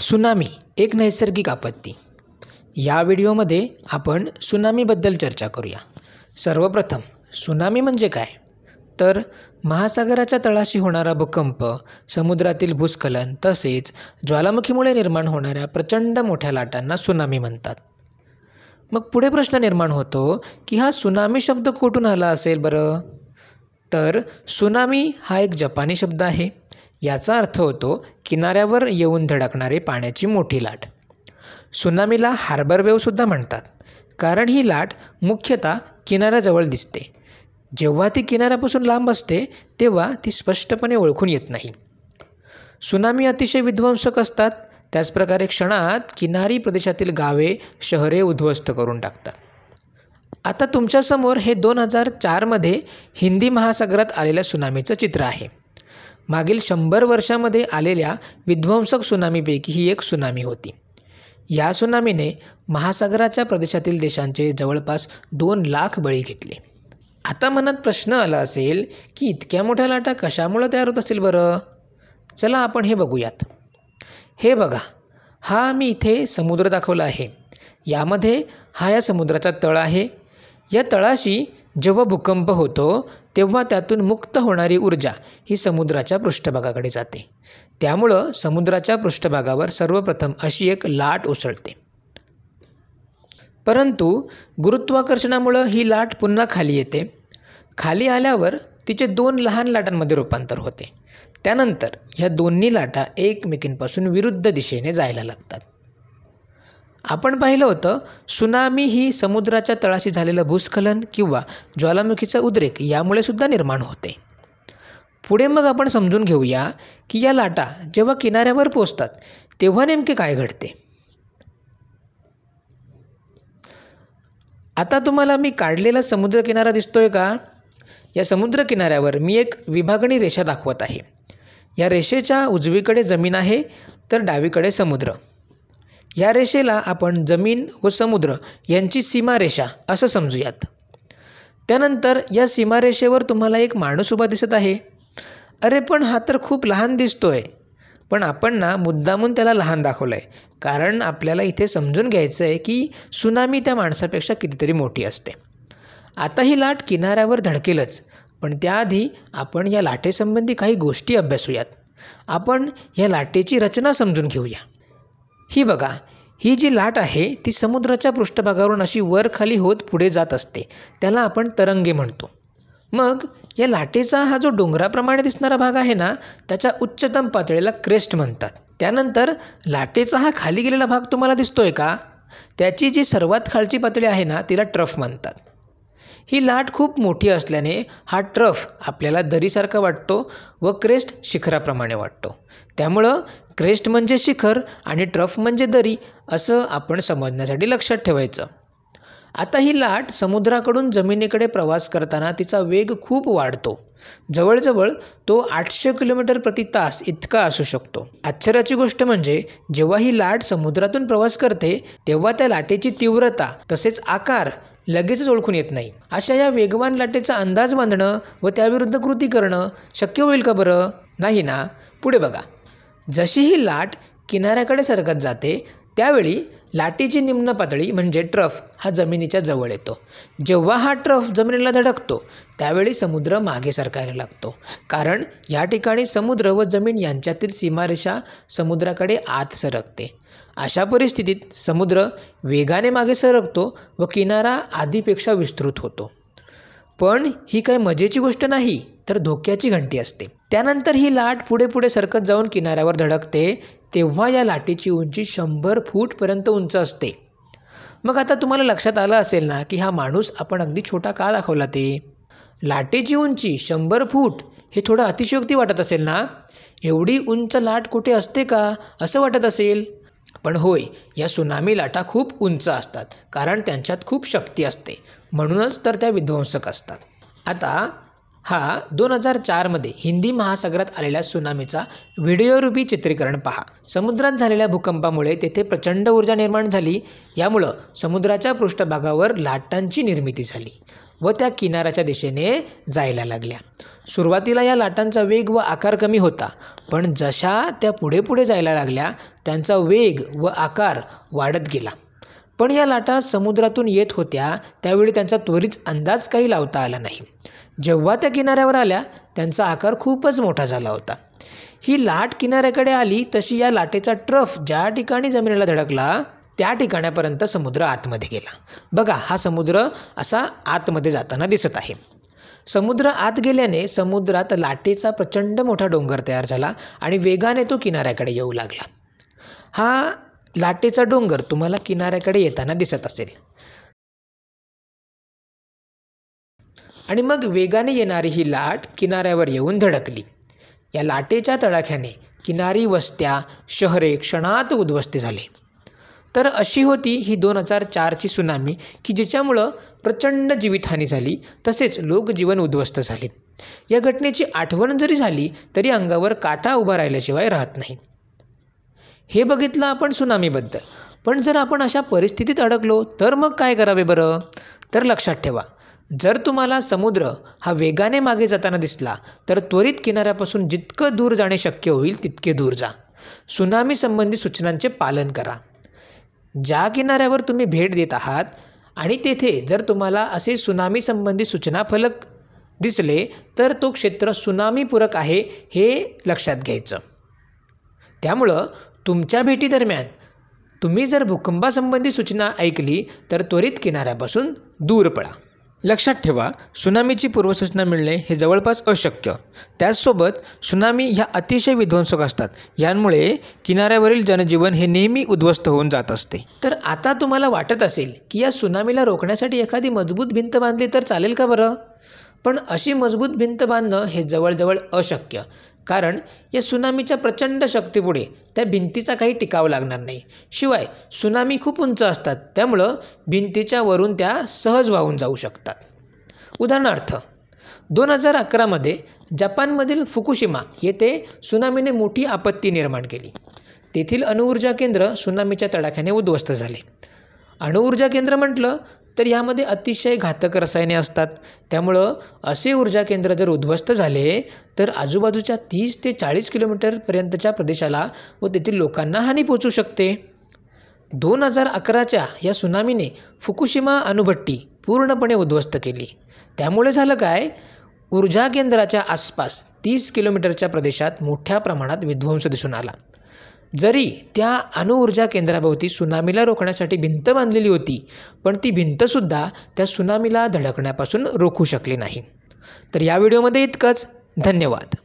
Tsunami एक नैसर्गिक आपत्ती. या व्हिडिओमध्ये आपण सुनामीबद्दल चर्चा करूया. सर्वप्रथम सुनामी म्हणजे काय? तर महासागराच्या तळाशी होणारा भूकंप, समुद्रातील भूस्खलन तसेच ज्वालामुखीमुळे निर्माण होणाऱ्या प्रचंड मोठ्या लाटांना सुनामी म्हणतात. मग पुढे प्रश्न निर्माण होतो की हा सुनामी शब्द कुठून आला असेल बरं? तर सुनामी हा एक जपानी शब्द आहे. याचा अर्थ होतो किनाऱ्यावर येऊन धडकणारे पाण्याची मोठी लाट. सुनामीला हार्बर वेव्हसुद्धा म्हणतात, कारण ही लाट मुख्यतः किनाऱ्याजवळ दिसते. जेव्हा ती किनाऱ्यापासून लांब असते तेव्हा ती स्पष्टपणे ओळखून येत नाही. सुनामी अतिशय विध्वंसक असतात. त्याचप्रकारे क्षणात किनारी प्रदेशातील गावे, शहरे उद्ध्वस्त करून टाकतात. आता तुमच्यासमोर हे 2004मध्ये हिंदी महासागरात आलेल्या सुनामीचं चित्र आहे. मागील 100 वर्षामध्ये आलेल्या विध्वंसक सुनामीपैकी ही एक सुनामी होती. या सुनामीने महासागराच्या प्रदेशातील देशांचे जवळपास 2 लाख बळी घेतले. आता मनात प्रश्न आला असेल की इतक्या मोठ्या लाटा कशामुळे तयार होत असतील बरं? चला आपण हे बघूयात. हे बघा, हा मी इथे समुद्र दाखवला आहे. यामध्ये हा या समुद्राचा तळ आहे. या तळाशी जेव्हा भूकंप होतो तेव्हा त्यातून मुक्त होणारी ऊर्जा ही समुद्राच्या पृष्ठभागाकडे जाते. त्यामुळं समुद्राच्या पृष्ठभागावर सर्वप्रथम अशी एक लाट उसळते. परंतु गुरुत्वाकर्षणामुळं ही लाट पुन्हा खाली येते. खाली आल्यावर तिचे 2 लहान लाटांमध्ये रूपांतर होते. त्यानंतर ह्या दोन्ही लाटा एकमेकींपासून विरुद्ध दिशेने जायला लागतात. आपण पाहिलं होतं, सुनामी ही समुद्राच्या तळाशी झालेलं भूस्खलन किंवा ज्वालामुखीचा उद्रेक यामुळे सुद्धा निर्माण होते. पुढे मग आपण समजून घेऊया की या लाटा जेव्हा किनाऱ्यावर पोचतात तेव्हा नेमके काय घडते. आता तुम्हाला मी काढलेला समुद्रकिनारा दिसतोय का? या समुद्रकिनाऱ्यावर मी एक विभागणी रेषा दाखवत आहे. या रेषेच्या उजवीकडे जमीन आहे तर डावीकडे समुद्र. या रेषेला आपण जमीन व समुद्र यांची सीमारेषा असं समजूयात. त्यानंतर या सीमारेषेवर तुम्हाला एक माणूस उभा दिसत आहे. अरे पण हा तर खूप लहान दिसतोय. पण आपण ना मुद्दामून त्याला लहान दाखवलं आहे, कारण आपल्याला इथे समजून घ्यायचं आहे की सुनामी त्या माणसापेक्षा कितीतरी मोठी असते. आता ही लाट किनाऱ्यावर धडकेलच, पण त्याआधी आपण या लाटेसंबंधी काही गोष्टी अभ्यासूयात. आपण या लाटेची रचना समजून घेऊया. ही बघा, ही जी लाट आहे ती समुद्राच्या पृष्ठभागावरून अशी वर खाली होत पुढे जात असते. त्याला आपण तरंगे म्हणतो. मग या लाटेचा हा जो डोंगराप्रमाणे दिसणारा भाग आहे ना, त्याच्या उच्चतम पातळीला क्रेस्ट म्हणतात. त्यानंतर लाटेचा हा खाली गेलेला भाग तुम्हाला दिसतोय का? त्याची जी सर्वात खालची पातळी आहे ना, तिला ट्रफ म्हणतात. ही लाट खूप मोठी असल्याने हा ट्रफ आपल्याला दरीसारखा वाटतो व क्रेस्ट शिखराप्रमाणे वाटतो. त्यामुळं क्रेस्ट म्हणजे शिखर आणि ट्रफ म्हणजे दरी असं आपण समजण्यासाठी लक्षात ठेवायचं. आता ही लाट समुद्राकडून जमिनीकडे प्रवास करताना तिचा वेग खूप वाढतो. जवळजवळ तो 800 किलोमीटर प्रति तास इतका असू शकतो. आश्चर्याची गोष्ट म्हणजे जेव्हा ही लाट समुद्रातून प्रवास करते तेव्हा त्या लाटेची तीव्रता तसेच आकार लगेचच ओळखून येत नाही. अशा या वेगवान लाटेचा अंदाज बांधणं व त्याविरुद्ध कृती करणं शक्य होईल का बरं? नाही ना. पुढे बघा, जशी ही लाट किनाऱ्याकडे सरकत जाते त्यावेळी लाटेची निम्न पातळी म्हणजे ट्रफ हा जमिनीच्या जवळ येतो. जेव्हा हा ट्रफ जमिनीला धडकतो त्यावेळी समुद्र मागे सरकायला लागतो, कारण या ठिकाणी समुद्र व जमीन यांच्यातील सीमारेषा समुद्राकडे आत सरकते. अशा परिस्थितीत समुद्र वेगाने मागे सरकतो व किनारा आधीपेक्षा विस्तृत होतो. पण ही काही मजेची गोष्ट नाही, तर धोक्याची घंटी असते. त्यानंतर ही लाट पुढे पुढे सरकत जाऊन किनाऱ्यावर धडकते तेव्हा या लाटेची उंची 100 फूटपर्यंत उंच असते. मग आता तुम्हाला लक्षात आलं असेल ना की हा माणूस आपण अगदी छोटा का दाखवला ते? लाटेची उंची 100 फूट हे थोडं अतिशयोक्ती वाटत असेल ना? एवढी उंच लाट कुठे असते का असं वाटत असेल. पण होय, या सुनामी लाटा खूप उंच असतात, कारण त्यांच्यात खूप शक्ती असते. म्हणूनच तर त्या विध्वंसक असतात. आता हा 2004मध्ये हिंदी महासागरात आलेल्या सुनामीचा व्हिडिओरूपी चित्रीकरण पहा. समुद्रात झालेल्या भूकंपामुळे तेथे प्रचंड ऊर्जा निर्माण झाली. यामुळं समुद्राच्या पृष्ठभागावर लाटांची निर्मिती झाली व त्या किनाऱ्याच्या दिशेने जायला लागल्या. सुरुवातीला या लाटांचा वेग व आकार कमी होता, पण जशा त्या पुढे पुढे जायला लागल्या त्यांचा वेग व आकार वाढत गेला. पण या लाटा समुद्रातून येत होत्या त्यावेळी त्यांचा त्वरित अंदाज काही लावता आला नाही. जेव्हा त्या किनाऱ्यावर आल्या त्यांचा आकार खूपच मोठा झाला होता. ही लाट किनाऱ्याकडे आली तशी या लाटेचा ट्रफ ज्या ठिकाणी जमिनीला धडकला त्या ठिकाणापर्यंत समुद्र आतमध्ये गेला. बघा, हा समुद्र असा आतमध्ये जाताना दिसत आहे. समुद्र आत गेल्याने समुद्रात लाटेचा प्रचंड मोठा डोंगर तयार झाला आणि वेगाने तो किनाऱ्याकडे येऊ लागला. हा लाटेचा डोंगर तुम्हाला किनाऱ्याकडे येताना दिसत असेल आणि मग वेगाने येणारी ही लाट किनाऱ्यावर येऊन धडकली. या लाटेच्या तडाख्याने किनारी वस्त्या, शहरे क्षणात उद्ध्वस्त झाले. तर अशी होती ही 2004ची सुनामी की जिच्यामुळं प्रचंड जीवितहानी झाली, तसेच लोकजीवन उद्ध्वस्त झाले. या घटनेची आठवण जरी झाली तरी अंगावर काटा उभा राहिल्याशिवाय राहत नाही. हे बघितलं आपण सुनामीबद्दल. पण जर आपण अशा परिस्थितीत अडकलो तर मग काय करावे बरं? तर लक्षात ठेवा, जर तुम्हाला समुद्र हा वेगाने मागे जाताना दिसला तर त्वरित किनाऱ्यापासून जितकं दूर जाणे शक्य होईल तितके दूर जा. सुनामी संबंधी सूचनांचे पालन करा. ज्या किनाऱ्यावर तुम्ही भेट देत आहात आणि तेथे जर तुम्हाला असे सुनामी संबंधी सूचना फलक दिसले तर तो क्षेत्र सुनामीपूरक आहे हे लक्षात घ्यायचं. त्यामुळं तुमच्या भेटीदरम्यान तुम्ही जर भूकंपासंबंधी सूचना ऐकली तर त्वरित किनाऱ्यापासून दूर पळा. लक्षात ठेवा, सुनामीची पूर्वसूचना मिळणे हे जवळपास अशक्य. त्याचसोबत सुनामी ह्या अतिशय विध्वंसक असतात. यामुळे किनाऱ्यावरील जनजीवन हे नेहमी उद्ध्वस्त होऊन जात असते. तर आता तुम्हाला वाटत असेल की या सुनामीला रोखण्यासाठी एखादी मजबूत भिंत बांधली तर चालेल का बरं? पण अशी मजबूत भिंत बांधणं हे जवळजवळ अशक्य. कारण या सुनामीच्या प्रचंड शक्तीपुढे त्या भिंतीचा काही टिकाव लागणार नाही. शिवाय सुनामी खूप उंच असतात, त्यामुळं भिंतीच्या वरून त्या सहज वाहून जाऊ शकतात. उदाहरणार्थ 2011मध्ये जपानमधील फुकुशिमा येथे सुनामीने मोठी आपत्ती निर्माण केली. तेथील अणुऊर्जा केंद्र सुनामीच्या तडाख्याने उद्ध्वस्त झाले. अणुऊर्जा केंद्र म्हटलं तर यामध्ये अतिशय घातक रसायने असतात. त्यामुळं असे ऊर्जा केंद्र जर उद्ध्वस्त झाले तर आजूबाजूच्या 30 ते 40 किलोमीटरपर्यंतच्या प्रदेशाला व तेथील लोकांना हानी पोचू शकते. 2011च्या या सुनामीने फुकुशिमा अणुभट्टी पूर्णपणे उद्ध्वस्त केली. त्यामुळे झालं काय, ऊर्जा केंद्राच्या आसपास 30 किलोमीटरच्या प्रदेशात मोठ्या प्रमाणात विध्वंस दिसून आला. जरी त्या अणुऊर्जा केंद्राभोवती सुनामीला रोखण्यासाठी भिंत बांधलेली होती, पण ती भिंतसुद्धा त्या सुनामीला धडकण्यापासून रोखू शकली नाही. तर या व्हिडिओमध्ये इतकंच. धन्यवाद.